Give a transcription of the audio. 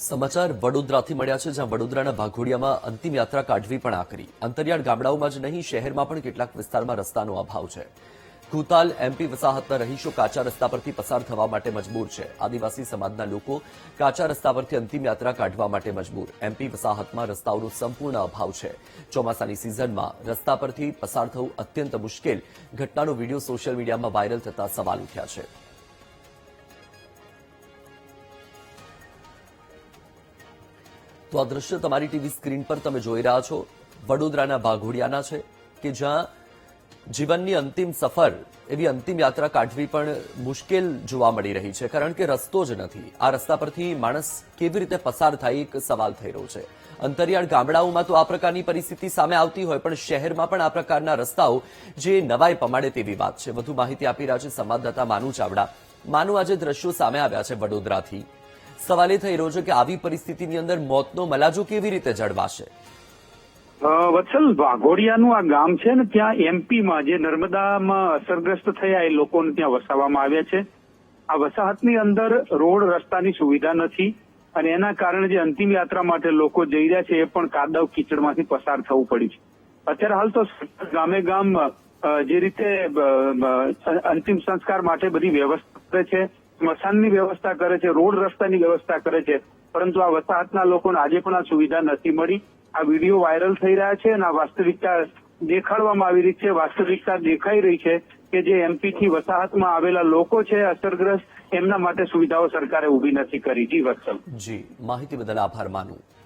સમાચાર વડોદરાથી મળ્યા છે, જ્યાં વડોદરાના ભાગોડિયામાં અંતિમ યાત્રા કાઢવી પણ આકરી. અંતરિયાળ ગામડાઓમાં જ નહીં, શહેરમાં પણ કેટલાક વિસ્તારમાં રસ્તાનો અભાવ છે. કુતાલ એમપી વસાહતના રહીશો કાચા રસ્તા પરથી પસાર થવા માટે મજબૂર છે. આદિવાસી સમાજના લોકો કાચા રસ્તા પરથી અંતિમ યાત્રા કાઢવા માટે મજબૂર. એમપી વસાહતમાં રસ્તાઓનો સંપૂર્ણ અભાવ છે. ચોમાસાની સિઝનમાં રસ્તા પરથી પસાર થવું અત્યંત મુશ્કેલ. ઘટનાનો વિડીયો સોશિયલ મીડિયામાં વાયરલ થતા સવાલ ઉઠ્યા છે. તો આ દ્રશ્ય તમારી ટીવી સ્ક્રીન પર તમે જોઈ રહ્યા છો, વડોદરાના ભાગોડિયાના છે કે જ્યાં જીવનની અંતિમ સફર, એવી અંતિમ યાત્રા કાઢવી પણ મુશ્કેલ જોવા મળી રહી છે, કારણ કે રસ્તો જ નથી. આ રસ્તા પરથી માણસ કેવી રીતે પસાર થાય, એક સવાલ થઈ રહ્યો છે. અંતરિયાળ ગામડાઓમાં તો આ પ્રકારની પરિસ્થિતિ સામે આવતી હોય, પણ શહેરમાં પણ આ પ્રકારના રસ્તાઓ જે નવાઈ પમાડે તેવી વાત છે. વધુ માહિતી આપી રહ્યા છે સંવાદદાતા માનુ ચાવડા. માનુ, આજે દ્રશ્યો સામે આવ્યા છે વડોદરાથી. સવાલ એ થઈ રહ્યો છે કે આવી પરિસ્થિતિની અંદર મોતનો મલાજો કેવી રીતે જળવાશે? વત્સલ, વાઘોડિયાનું આ ગામ છે ને, ત્યાં એમપીમાં જે નર્મદામાં અસરગ્રસ્ત થયા એ લોકોને ત્યાં વસાવવામાં આવ્યા છે. આ વસાહતની અંદર રોડ રસ્તાની સુવિધા નથી અને એના કારણે જે અંતિમ યાત્રા માટે લોકો જઈ રહ્યા છે એ પણ કાદવ કીચડમાંથી પસાર થવું પડ્યું છે. અત્યારે હાલ તો ગામે ગામ જે રીતે અંતિમ સંસ્કાર માટે બધી વ્યવસ્થા કરે છે, સ્મશાનની વ્યવસ્થા કરે છે, રોડ રસ્તાની વ્યવસ્થા કરે છે, પરંતુ આ વસાહતના લોકોને આજે પણ આ સુવિધા નથી મળી. આ વિડીયો વાયરલ થઈ રહ્યા છે અને આ વાસ્તવિકતા દેખાડવામાં આવી રહી છે. વાસ્તવિકતા દેખાઈ રહી છે કે જે એમપી થી વસાહતમાં આવેલા લોકો છે અસરગ્રસ્ત, એમના માટે સુવિધાઓ સરકારે ઉભી નથી કરી. જી વત્સલ. જી, માહિતી બદલ આભાર માનું.